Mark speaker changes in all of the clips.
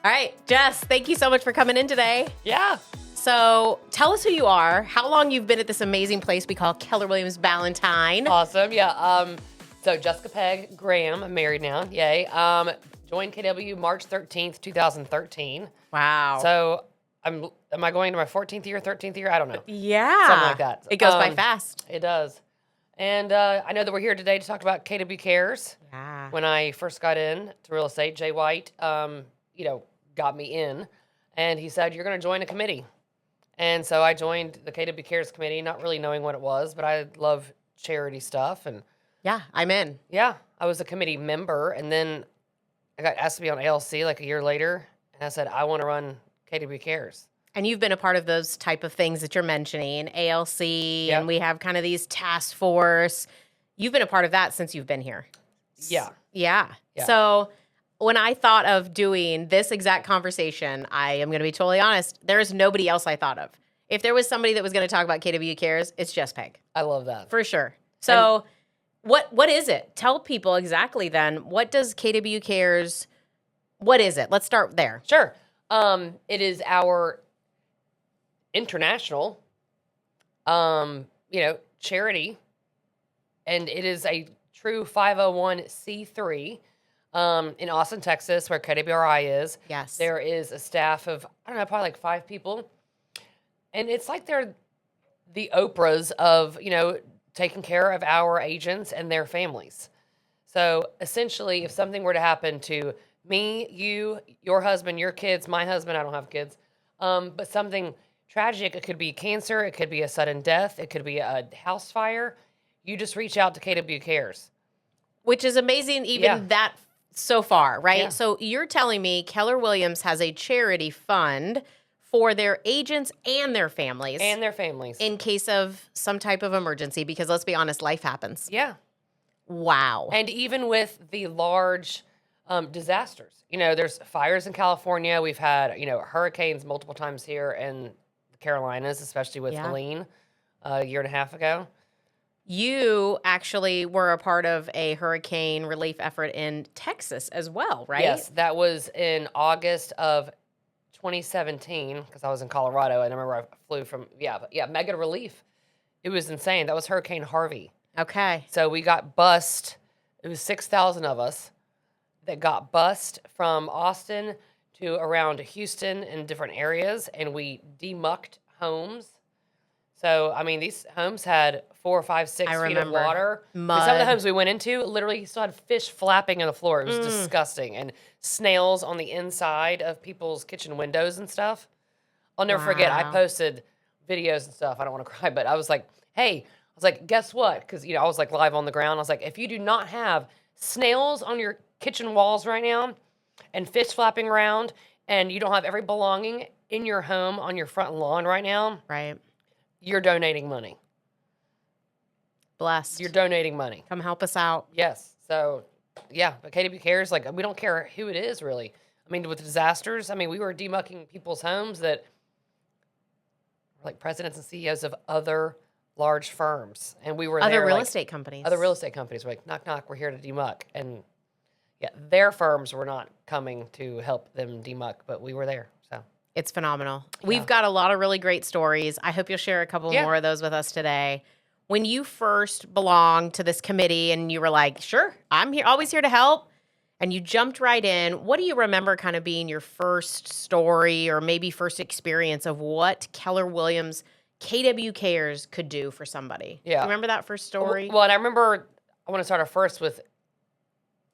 Speaker 1: All right, Jess, thank you so much for coming in today.
Speaker 2: Yeah.
Speaker 1: So tell us who you are, how long you've been at this amazing place we call Keller Williams Ballantyne.
Speaker 2: Awesome. Yeah. So Jessica Pegg Graham, I'm married now. Yay. Joined KW March 13th, 2013.
Speaker 1: Wow.
Speaker 2: So am I going to my 14th year, 13th year? I don't know.
Speaker 1: Yeah.
Speaker 2: Something like that.
Speaker 1: It goes by fast.
Speaker 2: It does. And I know that we're here today to talk about KW Cares.
Speaker 1: Yeah.
Speaker 2: When I first got in to real estate, Jay White, got me in, and he said, "You're going to join a committee." And so I joined the KW Cares committee, not really knowing what it was, but I love charity stuff. And
Speaker 1: Yeah, I'm in.
Speaker 2: yeah, I was a committee member, and then I got asked to be on ALC like a year later, and I said, I want to run KW Cares.
Speaker 1: And you've been a part of those type of things that you're mentioning, ALC,
Speaker 2: Yep.
Speaker 1: and we have kind of these task force. You've been a part of that since you've been here.
Speaker 2: Yeah.
Speaker 1: Yeah.
Speaker 2: Yeah.
Speaker 1: So when I thought of doing this exact conversation, I am going to be totally honest, there is nobody else I thought of. If there was somebody that was going to talk about KW Cares, it's Jess Pegg.
Speaker 2: I love that.
Speaker 1: For sure. So what is it? Tell people exactly then, what does KW Cares, what is it? Let's start there.
Speaker 2: Sure. It is our international, charity, and it is a true 501c3 in Austin, Texas, where KWRI is.
Speaker 1: Yes.
Speaker 2: There is a staff of, I don't know, probably like 5 people. And it's like they're the Oprahs of, taking care of our agents and their families. So essentially, if something were to happen to me, you, your husband, your kids, my husband, I don't have kids, but something tragic, it could be cancer, it could be a sudden death, it could be a house fire, you just reach out to KW Cares.
Speaker 1: Which is amazing, even
Speaker 2: Yeah.
Speaker 1: that so far, right?
Speaker 2: Yeah.
Speaker 1: So you're telling me Keller Williams has a charity fund for their agents and their families.
Speaker 2: And their families.
Speaker 1: In case of some type of emergency, because let's be honest, life happens.
Speaker 2: Yeah.
Speaker 1: Wow.
Speaker 2: And even with the large disasters, there's fires in California. We've had, hurricanes multiple times here in the Carolinas, especially with
Speaker 1: Yeah.
Speaker 2: Helene a year and a half ago.
Speaker 1: You actually were a part of a hurricane relief effort in Texas as well, right?
Speaker 2: Yes, that was in August of 2017 because I was in Colorado. And I remember I flew from, mega relief. It was insane. That was Hurricane Harvey.
Speaker 1: Okay.
Speaker 2: So we got bussed. It was 6,000 of us that got bussed from Austin to around Houston and different areas, and we demucked homes. So, these homes had 4, 5, 6
Speaker 1: I
Speaker 2: feet of
Speaker 1: remember.
Speaker 2: water.
Speaker 1: Mud.
Speaker 2: Some of the homes we went into, literally, you still had fish flapping on the floor. It was disgusting. And snails on the inside of people's kitchen windows and stuff. I'll never forget, I
Speaker 1: Wow.
Speaker 2: posted videos and stuff. I don't want to cry, but I was like, hey, guess what? Because, I was like live on the ground. I was like, if you do not have snails on your kitchen walls right now and fish flapping around and you don't have every belonging in your home on your front lawn right now,
Speaker 1: Right.
Speaker 2: you're donating money.
Speaker 1: Blessed.
Speaker 2: You're donating money.
Speaker 1: Come help us out.
Speaker 2: Yes. So, yeah, but KW Cares, we don't care who it is, really. With disasters, we were demucking people's homes that were like presidents and CEOs of other large firms. And we were
Speaker 1: Other
Speaker 2: there,
Speaker 1: real estate companies.
Speaker 2: Other real estate companies were like, knock, knock, we're here to demuck. And yeah, their firms were not coming to help them demuck, but we were there. So
Speaker 1: It's phenomenal.
Speaker 2: Yeah.
Speaker 1: We've got a lot of really great stories. I hope you'll share a couple
Speaker 2: Yeah.
Speaker 1: more of those with us today. When you first belonged to this committee and you were like, sure, I'm here, always here to help, and you jumped right in, what do you remember kind of being your first story or maybe first experience of what Keller Williams KW Cares could do for somebody?
Speaker 2: Yeah.
Speaker 1: You remember that first story?
Speaker 2: Well, and I remember, I want to start off first with,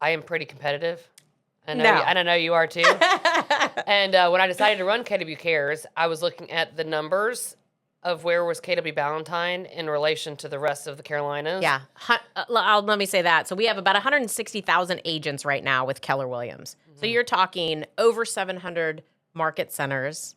Speaker 2: I am pretty competitive. And
Speaker 1: No.
Speaker 2: I know you are too. And when I decided to run KW Cares, I was looking at the numbers of where was KW Ballantyne in relation to the rest of the Carolinas.
Speaker 1: Yeah. Let me say that. So we have about 160,000 agents right now with Keller Williams. So you're talking over 700 market centers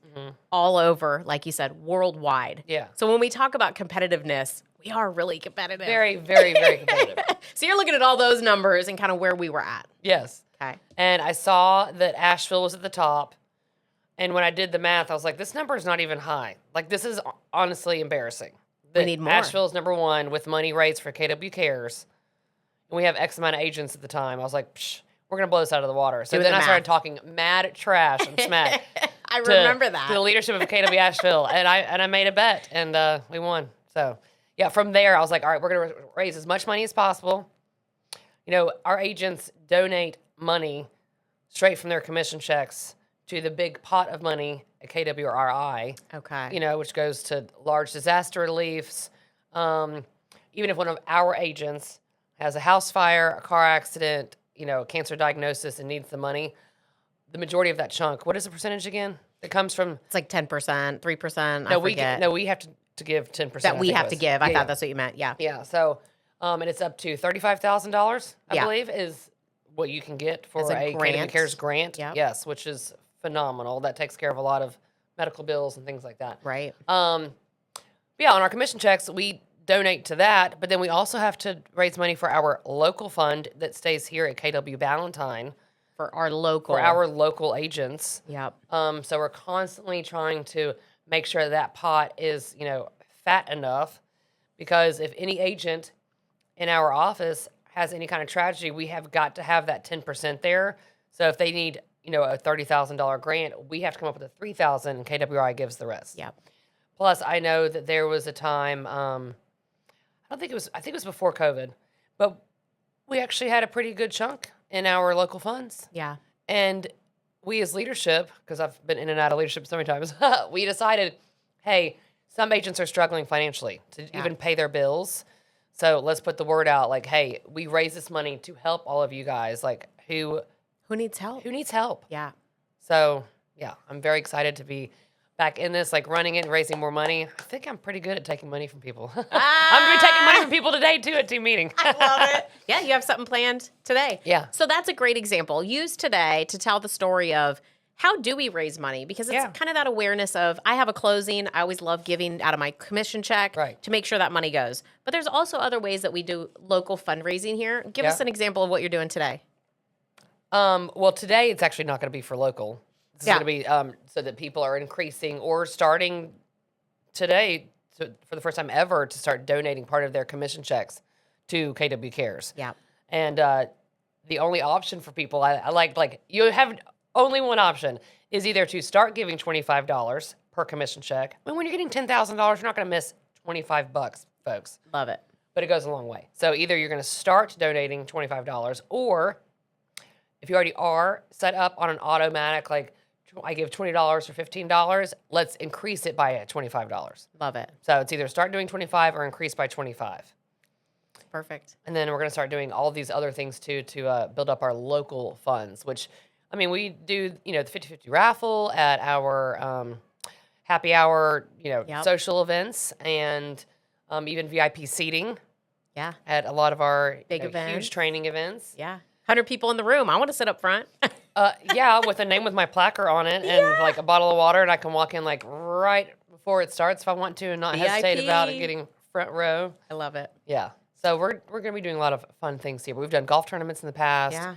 Speaker 1: all over, like you said, worldwide.
Speaker 2: Yeah.
Speaker 1: So when we talk about competitiveness, we are really competitive.
Speaker 2: Very, very, very competitive.
Speaker 1: So you're looking at all those numbers and kind of where we were at.
Speaker 2: Yes.
Speaker 1: Okay.
Speaker 2: And I saw that Asheville was at the top. And when I did the math, I was like, this number is not even high. This is honestly embarrassing.
Speaker 1: We need more.
Speaker 2: Asheville's number one with money raised for KW Cares. And we have X amount of agents at the time. I was like, psh, we're going to blow this out of the water. So
Speaker 1: Do
Speaker 2: then
Speaker 1: the
Speaker 2: I started
Speaker 1: math.
Speaker 2: talking mad trash and smack
Speaker 1: I remember that.
Speaker 2: to the leadership of KW Asheville, and I made a bet, and we won. So yeah, from there I was like, all right, we're going to raise as much money as possible. You know, our agents donate money straight from their commission checks to the big pot of money at KWRI.
Speaker 1: Okay.
Speaker 2: You know, which goes to large disaster reliefs. Even if one of our agents has a house fire, a car accident, you know, a cancer diagnosis and needs the money, the majority of that chunk, what is the percentage again? It comes from...
Speaker 1: It's like 10%, 3%.
Speaker 2: No,
Speaker 1: I forget.
Speaker 2: we have to give 10%.
Speaker 1: That we have to give. I
Speaker 2: Yeah,
Speaker 1: thought
Speaker 2: yeah.
Speaker 1: that's what you meant. Yeah.
Speaker 2: Yeah, so, and it's up to $35,000, I
Speaker 1: Yeah.
Speaker 2: believe, is what you can get for
Speaker 1: As a
Speaker 2: a
Speaker 1: grant.
Speaker 2: KW Cares grant.
Speaker 1: Yep.
Speaker 2: Yes, which is phenomenal. That takes care of a lot of medical bills and things like that.
Speaker 1: Right.
Speaker 2: Yeah, on our commission checks, we donate to that, but then we also have to raise money for our local fund that stays here at KW Ballantyne
Speaker 1: For our local.
Speaker 2: for our local agents.
Speaker 1: Yep.
Speaker 2: So we're constantly trying to make sure that pot is, you know, fat enough, because if any agent in our office has any kind of tragedy, we have got to have that 10% there. So if they need, you know, a $30,000 grant, we have to come up with a $3,000, and KWI gives the rest.
Speaker 1: Yep.
Speaker 2: Plus, I know that there was a time, I think it was before COVID, but we actually had a pretty good chunk in our local funds.
Speaker 1: Yeah.
Speaker 2: And we as leadership, because I've been in and out of leadership so many times, we decided, hey, some agents are struggling financially to even pay their bills. So let's put the word out, like, hey, we raise this money to help all of you guys, like, who
Speaker 1: needs help?
Speaker 2: needs help.
Speaker 1: Yeah.
Speaker 2: So, yeah, I'm very excited to be back in this, like running it and raising more money. I think I'm pretty good at taking money from people. I'm going to be taking money from people today, too, at team meeting.
Speaker 1: I love it. Yeah, you have something planned today.
Speaker 2: Yeah.
Speaker 1: So that's a great example. Use today to tell the story of how do we raise money? Because it's kind of that awareness of, I have a closing. I always love giving out of my commission check to make sure that money goes. But there's also other ways that we do local fundraising here. Give us an example of what you're doing today.
Speaker 2: Well, today it's actually not going to be for local. This is going to be so that people are increasing or starting today for the first time ever to start donating part of their commission checks to KW Cares.
Speaker 1: Yeah.
Speaker 2: And the only option for people, I like you have only one option, is either to start giving $25 per commission check. I mean, when you're getting $10,000, you're not going to miss $25, folks.
Speaker 1: Love it.
Speaker 2: But it goes a long way. So either you're going to start donating $25, or if you already are set up on an automatic, like I give $20 or $15, let's increase it by $25.
Speaker 1: Love it.
Speaker 2: So it's either start doing 25 or increase by 25.
Speaker 1: Perfect.
Speaker 2: And then we're going to start doing all these other things too to build up our local funds, which, I mean, we do, you know, the 50-50 raffle at our happy hour, you know, social events, and even VIP seating.
Speaker 1: Yeah.
Speaker 2: At a lot of our
Speaker 1: big events,
Speaker 2: huge training events.
Speaker 1: Yeah. 100 people in the room. I want to sit up front.
Speaker 2: Yeah, with a name with my placard on it and like a bottle of water, and I can walk in like right before it starts if I want to, and not hesitate about it getting front row.
Speaker 1: I love it.
Speaker 2: Yeah. So we're going to be doing a lot of fun things here. We've done golf tournaments in the past.
Speaker 1: Yeah.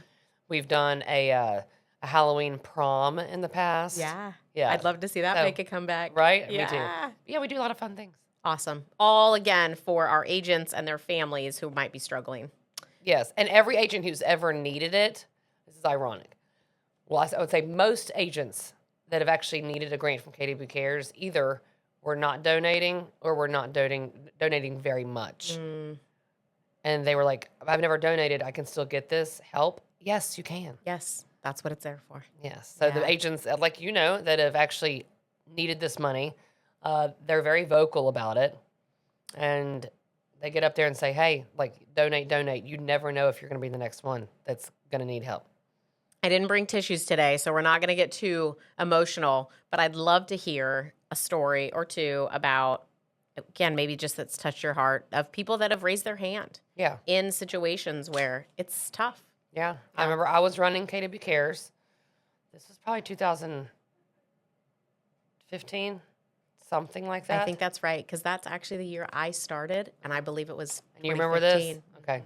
Speaker 2: We've done a Halloween prom in the past.
Speaker 1: Yeah.
Speaker 2: Yeah.
Speaker 1: I'd love to see that make a comeback.
Speaker 2: Right?
Speaker 1: Yeah.
Speaker 2: Me too. Yeah, we do a lot of fun things.
Speaker 1: Awesome. All, again, for our agents and their families who might be struggling.
Speaker 2: Yes. And every agent who's ever needed it, this is ironic. Well, I would say most agents that have actually needed a grant from KW Cares either were not donating or were not donating very much. And they were like, I've never donated. I can still get this help. Yes, you can.
Speaker 1: Yes. That's what it's there for.
Speaker 2: Yes. So the agents, like, you know, that have actually needed this money, they're very vocal about it. And they get up there and say, hey, like, donate. You never know if you're going to be the next one that's going to need help.
Speaker 1: I didn't bring tissues today, so we're not going to get too emotional, but I'd love to hear a story or two about, again, maybe just that's touched your heart, of people that have raised their hand in situations where it's tough.
Speaker 2: Yeah. I remember I was running KW Cares. This was probably 2015, something like that.
Speaker 1: I think that's right, because that's actually the year I started, and I believe it was 2015.
Speaker 2: And you remember this? Okay.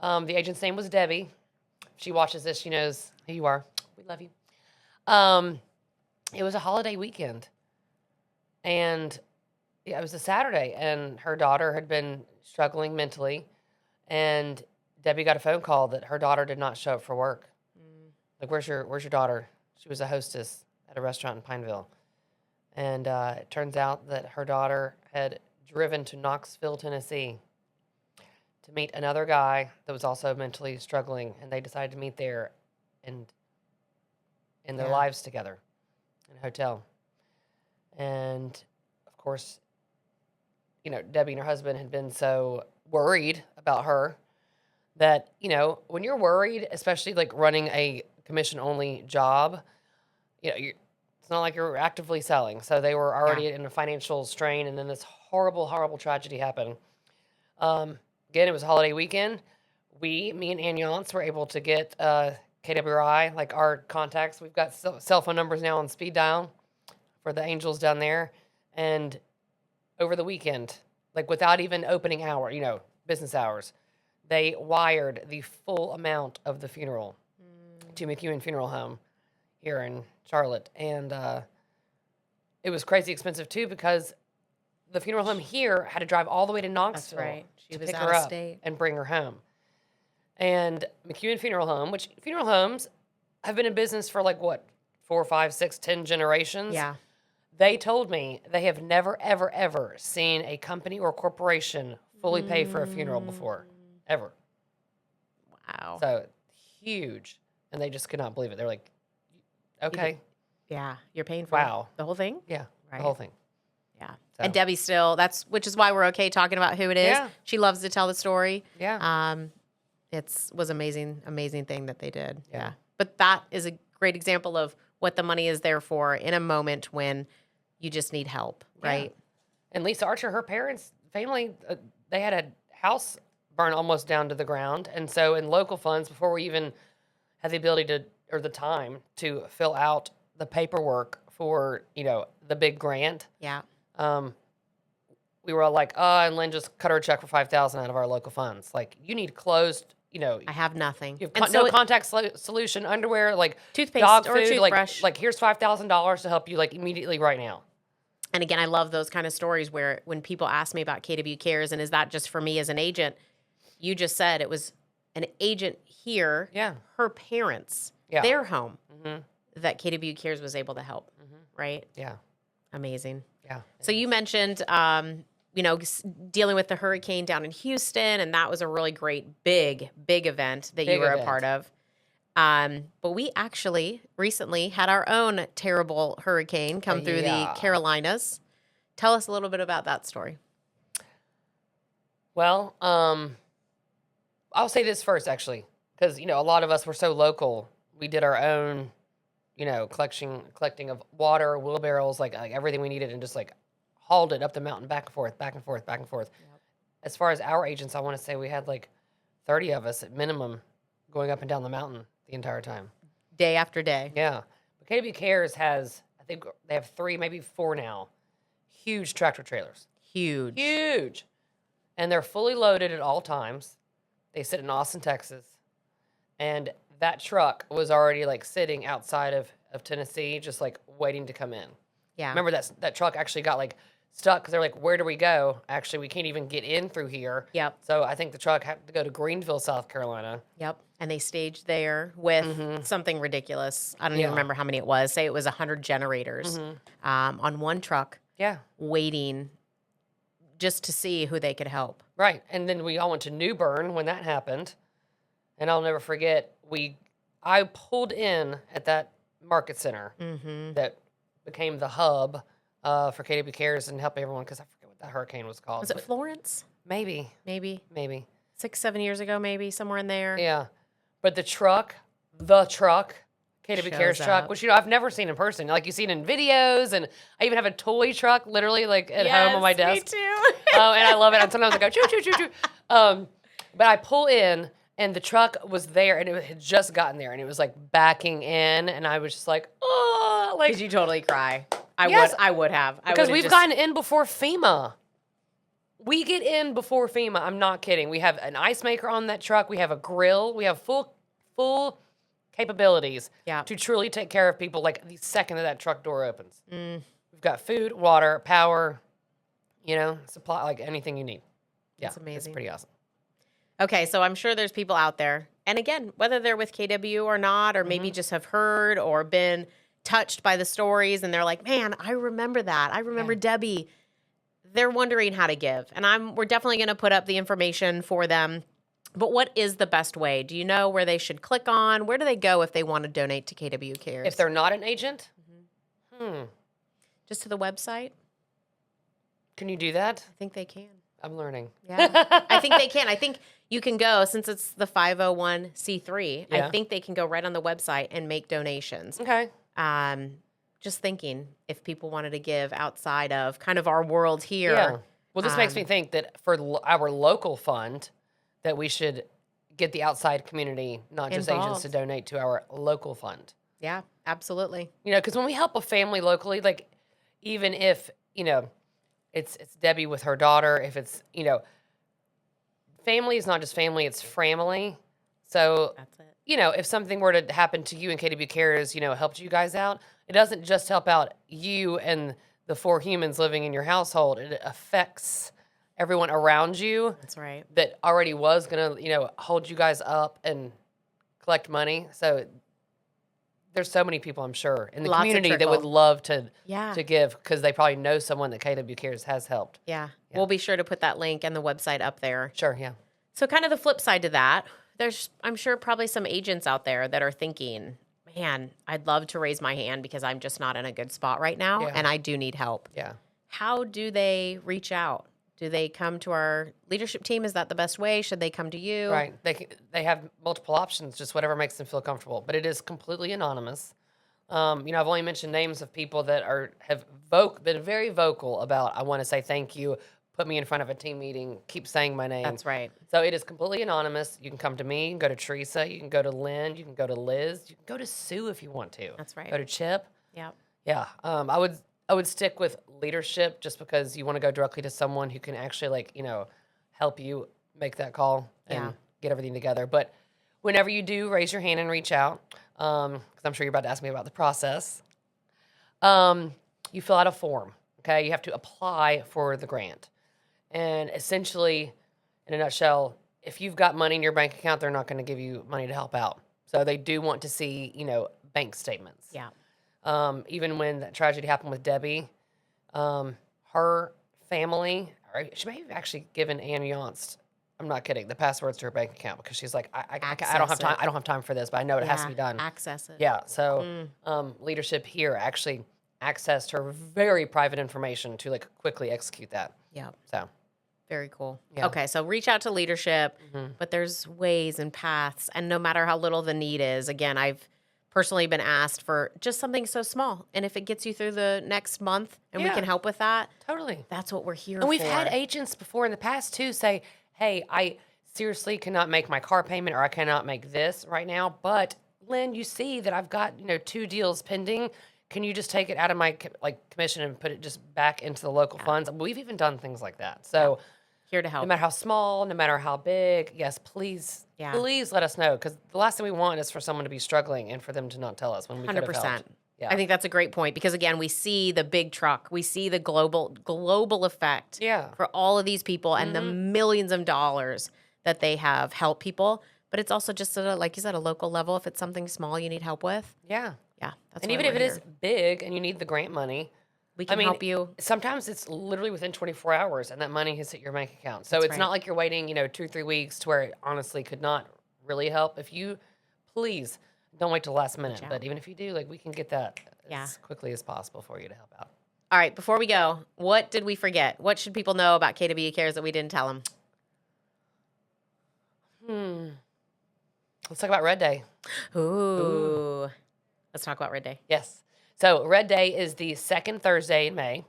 Speaker 2: The agent's name was Debbie. If she watches this, she knows who you are. We love you. It was a holiday weekend. And it was a Saturday, and her daughter had been struggling mentally, and Debbie got a phone call that her daughter did not show up for work. Like, where's your daughter? She was a hostess at a restaurant in Pineville. And it turns out that her daughter had driven to Knoxville, Tennessee to meet another guy that was also mentally struggling. And they decided to meet there and end their lives together in a hotel. And, of course, you know, Debbie and her husband had been so worried about her that, you know, when you're worried, especially like running a commission-only job, you know, it's not like you're actively selling. So they were already in a financial strain, and then this horrible, horrible tragedy happened. Again, it was a holiday weekend. Me and Anyance were able to get KWI, like our contacts. We've got cell phone numbers now on speed dial for the angels down there. And over the weekend, like without even opening hour, you know, business hours, they wired the full amount of the funeral to McEwen Funeral Home here in Charlotte. And it was crazy expensive, too, because the funeral home here had to drive all the way to Knoxville.
Speaker 1: That's right. She
Speaker 2: to
Speaker 1: was
Speaker 2: pick
Speaker 1: out
Speaker 2: her
Speaker 1: of
Speaker 2: up
Speaker 1: state.
Speaker 2: and bring her home. And McEwen Funeral Home, which funeral homes have been in business for like, what, 4, 5, 6, 10 generations?
Speaker 1: Yeah.
Speaker 2: They told me they have never, ever, ever seen a company or corporation fully pay for a funeral before. Ever.
Speaker 1: Wow.
Speaker 2: So, huge. And they just could not believe it. They're like, okay.
Speaker 1: Yeah. You're paying for the whole thing?
Speaker 2: Yeah,
Speaker 1: Right.
Speaker 2: the whole thing.
Speaker 1: Yeah.
Speaker 2: So.
Speaker 1: And Debbie still, which is why we're okay talking about who it is.
Speaker 2: Yeah.
Speaker 1: She loves to tell the story.
Speaker 2: Yeah.
Speaker 1: Was amazing thing that they did.
Speaker 2: Yeah.
Speaker 1: But that is a great example of what the money is there for in a moment when you just need help, right?
Speaker 2: And Lisa Archer, her parents, family, they had a house burn almost down to the ground. And so in local funds, before we even had the ability to, or the time to fill out the paperwork for, you know, the big grant.
Speaker 1: Yeah.
Speaker 2: We were all like, and Lynn just cut her a check for $5,000 out of our local funds. Like, you need closed, you know.
Speaker 1: I have nothing.
Speaker 2: You have no contact solution, underwear, like
Speaker 1: toothpaste
Speaker 2: dog
Speaker 1: or
Speaker 2: food,
Speaker 1: toothbrush.
Speaker 2: like here's $5,000 to help you like immediately right now.
Speaker 1: And again, I love those kind of stories where when people ask me about KW Cares, and is that just for me as an agent? You just said it was an agent here, her parents, their home, that KW Cares was able to help, right?
Speaker 2: Yeah.
Speaker 1: Amazing.
Speaker 2: Yeah.
Speaker 1: So you mentioned, you know, dealing with the hurricane down in Houston, and that was a really great, big event that you were a part of. But we actually recently had our own terrible hurricane come through the Carolinas. Tell us a little bit about that story.
Speaker 2: Well, I'll say this first, actually, because, you know, a lot of us were so local. We did our own, you know, collecting of water, wheelbarrows, like everything we needed, and just like hauled it up the mountain, back and forth, back and forth, back and forth. Yep. As far as our agents, I want to say we had like 30 of us at minimum going up and down the mountain the entire time.
Speaker 1: Day after day.
Speaker 2: Yeah. But KW Cares has, I think they have 3, maybe 4 now, huge tractor trailers. Huge. And they're fully loaded at all times. They sit in Austin, Texas. And that truck was already like sitting outside of Tennessee, just like waiting to come in.
Speaker 1: Yeah.
Speaker 2: Remember that truck actually got like stuck because they're like, where do we go? Actually, we can't even get in through here.
Speaker 1: Yep.
Speaker 2: So I think the truck had to go to Greenville, South Carolina.
Speaker 1: Yep. And they staged there with something ridiculous. I don't even remember how many it was. Say it was 100 generators on one truck.
Speaker 2: Yeah.
Speaker 1: Waiting just to see who they could help.
Speaker 2: Right. And then we all went to New Bern when that happened. And I'll never forget, I pulled in at that market center that became the hub for KW Cares and help everyone, because I forget what that hurricane was called.
Speaker 1: Was it Florence?
Speaker 2: Maybe.
Speaker 1: 6, 7 years ago, maybe, somewhere in there.
Speaker 2: Yeah. But the truck, KW Cares truck,
Speaker 1: up.
Speaker 2: which, you know, I've never seen in person. Like, you've seen in videos, and I even have a toy truck literally, like, at home on my desk.
Speaker 1: Me too.
Speaker 2: And I love it. And sometimes I go, choo, choo, choo, choo. But I pull in, and the truck was there, and it had just gotten there, and it was, like, backing in, and I was just like, oh. Like,
Speaker 1: did you totally cry?
Speaker 2: Yes,
Speaker 1: I would have.
Speaker 2: Because we've gotten in before FEMA. We get in before FEMA. I'm not kidding. We have an ice maker on that truck. We have a grill. We have full capabilities to truly take care of people like the second that truck door opens. We've got food, water, power, you know, supply, like anything you need. Yeah,
Speaker 1: That's amazing.
Speaker 2: It's pretty awesome.
Speaker 1: Okay, so I'm sure there's people out there. And again, whether they're with KW or not, or maybe just have heard or been touched by the stories and they're like, man, I remember that. I remember Debbie. They're wondering how to give. And we're definitely going to put up the information for them. But what is the best way? Do you know where they should click on? Where do they go if they want to donate to KW Cares?
Speaker 2: If they're not an agent,
Speaker 1: Just to the website?
Speaker 2: Can you do that?
Speaker 1: I think they can.
Speaker 2: I'm learning.
Speaker 1: Yeah. I think they can. I think you can go, since it's the 501c3, I think they can go right on the website and make donations.
Speaker 2: Okay.
Speaker 1: Just thinking if people wanted to give outside of kind of our world here.
Speaker 2: Yeah. Well, this makes me think that for our local fund, that we should get the outside community, not just agents, to donate to our local fund.
Speaker 1: Yeah, absolutely.
Speaker 2: You know, because when we help a family locally, like even if, you know, it's Debbie with her daughter, if it's, you know, family is not just family, it's family. So,
Speaker 1: That's it.
Speaker 2: you know, if something were to happen to you and KW Cares, you know, helped you guys out, it doesn't just help out you and the 4 humans living in your household. It affects everyone around you.
Speaker 1: That's right.
Speaker 2: That already was going to, you know, hold you guys up and collect money. So there's so many people, I'm sure, in the
Speaker 1: Lots of
Speaker 2: community that
Speaker 1: trickle.
Speaker 2: would love to
Speaker 1: Yeah.
Speaker 2: give, because they probably know someone that KW Cares has helped.
Speaker 1: Yeah. We'll be sure to put that link and the website up there.
Speaker 2: Sure, yeah.
Speaker 1: So kind of the flip side to that, there's, I'm sure, probably some agents out there that are thinking, man, I'd love to raise my hand because I'm just not in a good spot right now
Speaker 2: Yeah.
Speaker 1: and I do need help.
Speaker 2: Yeah.
Speaker 1: How do they reach out? Do they come to our leadership team? Is that the best way? Should they come to you?
Speaker 2: Right. They have multiple options, just whatever makes them feel comfortable. But it is completely anonymous. You know, I've only mentioned names of people that have been very vocal about, I want to say thank you, put me in front of a team meeting, keep saying my name.
Speaker 1: That's right.
Speaker 2: So it is completely anonymous. You can come to me, you can go to Theresa, you can go to Lynn, you can go to Liz, you can go to Sue if you want to.
Speaker 1: That's right.
Speaker 2: Go to Chip.
Speaker 1: Yeah.
Speaker 2: Yeah. I would stick with leadership, just because you want to go directly to someone who can actually, like, you know, help you make that call and get everything together. But whenever you do, raise your hand and reach out, because I'm sure you're about to ask me about the process. You fill out a form, okay? You have to apply for the grant. And essentially, in a nutshell, if you've got money in your bank account, they're not going to give you money to help out. So they do want to see, you know, bank statements.
Speaker 1: Yeah.
Speaker 2: Even when that tragedy happened with Debbie, her family, or she may have actually given Ann Yonst, I'm not kidding, the passwords to her bank account, because she's like, I don't have time. I don't have time for this, but I know it has to be done.
Speaker 1: Access it.
Speaker 2: Yeah. So leadership here actually accessed her very private information to, like, quickly execute that.
Speaker 1: Yeah.
Speaker 2: So
Speaker 1: Very cool.
Speaker 2: Yeah.
Speaker 1: Okay, so reach out to leadership, but there's ways and paths, and no matter how little the need is, again, I've personally been asked for just something so small, and if it gets you through the next month and we
Speaker 2: Yeah.
Speaker 1: can help with that,
Speaker 2: totally.
Speaker 1: that's what we're here
Speaker 2: And we've
Speaker 1: for.
Speaker 2: had agents before in the past too say, hey, I seriously cannot make my car payment, or I cannot make this right now, but Lynn, you see that I've got, you know, 2 deals pending. Can you just take it out of my commission and put it just back into the local funds? We've even done things like that. So
Speaker 1: Here to help.
Speaker 2: no matter how small, no matter how big, yes, please, please let us know, because the last thing we want is for someone to be struggling and for them to not tell us when we could have
Speaker 1: 100%.
Speaker 2: helped. Yeah.
Speaker 1: I think that's a great point, because again, we see the big truck, we see the global effect
Speaker 2: Yeah.
Speaker 1: for all of these people and the millions of dollars that they have helped people. But it's also just at a, like you said, a local level. If it's something small you need help with,
Speaker 2: Yeah.
Speaker 1: that's
Speaker 2: And
Speaker 1: why
Speaker 2: even
Speaker 1: we're
Speaker 2: if it is
Speaker 1: here.
Speaker 2: big and you need the grant money,
Speaker 1: We can help you.
Speaker 2: Sometimes it's literally within 24 hours and that money has hit your bank account. So
Speaker 1: That's
Speaker 2: it's
Speaker 1: right.
Speaker 2: not like you're waiting, 2 or 3 weeks to where it honestly could not really help. If you, please, don't wait till the last minute.
Speaker 1: out.
Speaker 2: But even if you do, we can get that
Speaker 1: Yeah.
Speaker 2: as quickly as possible for you to help out.
Speaker 1: All right, before we go, what did we forget? What should people know about KW Cares that we didn't tell them?
Speaker 2: Let's talk about Red Day.
Speaker 1: Ooh. Let's talk about Red Day.
Speaker 2: Yes. So Red Day is the second Thursday in May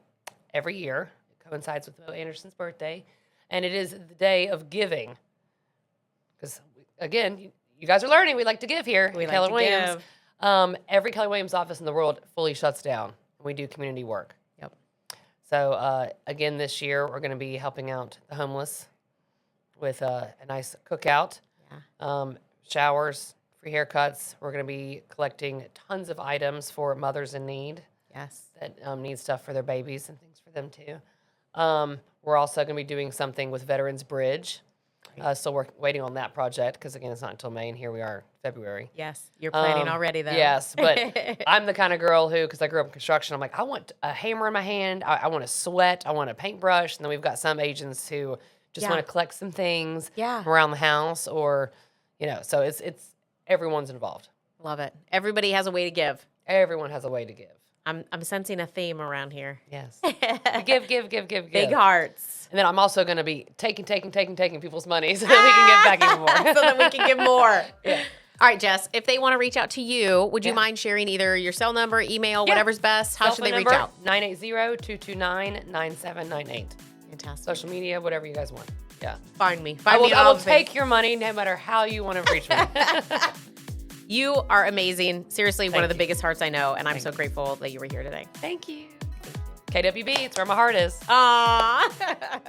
Speaker 2: every year. It coincides with Mo Anderson's birthday. And it is the day of giving. Because, again, you guys are learning. We like to give here
Speaker 1: We
Speaker 2: at
Speaker 1: like
Speaker 2: Keller
Speaker 1: to
Speaker 2: Williams.
Speaker 1: give.
Speaker 2: Every Keller Williams office in the world fully shuts down. We do community work.
Speaker 1: Yep.
Speaker 2: So, again, this year, we're going to be helping out the homeless with a nice cookout.
Speaker 1: Yeah.
Speaker 2: Showers, free haircuts. We're going to be collecting tons of items for mothers in need
Speaker 1: Yes.
Speaker 2: that need stuff for their babies and things for them too. We're also going to be doing something with Veterans Bridge.
Speaker 1: Great.
Speaker 2: Waiting on that project because, again, it's not until May, and here we are, February.
Speaker 1: Yes, you're planning already, though.
Speaker 2: Yes, but I'm the kind of girl who, because I grew up in construction, I'm like, I want a hammer in my hand. I want to sweat. I want a paintbrush. And then we've got some agents who just want to collect some things around the house, or, so it's everyone's involved.
Speaker 1: Love it. Everybody has a way to give.
Speaker 2: Everyone has a way to give.
Speaker 1: I'm sensing a theme around here.
Speaker 2: Yes. Give.
Speaker 1: Big hearts.
Speaker 2: And then I'm also going to be taking people's money so that we can give back even more.
Speaker 1: So that we can give more.
Speaker 2: Yeah.
Speaker 1: All right, Jess, if they want to reach out to you, would you mind sharing either your cell number, email, whatever's best? How should they reach out?
Speaker 2: 980-229-9798.
Speaker 1: Fantastic.
Speaker 2: Social media, whatever you guys want. Yeah.
Speaker 1: Find me.
Speaker 2: I will take your money no matter how you want to reach me.
Speaker 1: You are amazing. Seriously, one of the biggest hearts I know, and I'm so grateful that you were here today.
Speaker 2: Thank you. KWB, it's where my heart is.
Speaker 1: Aww.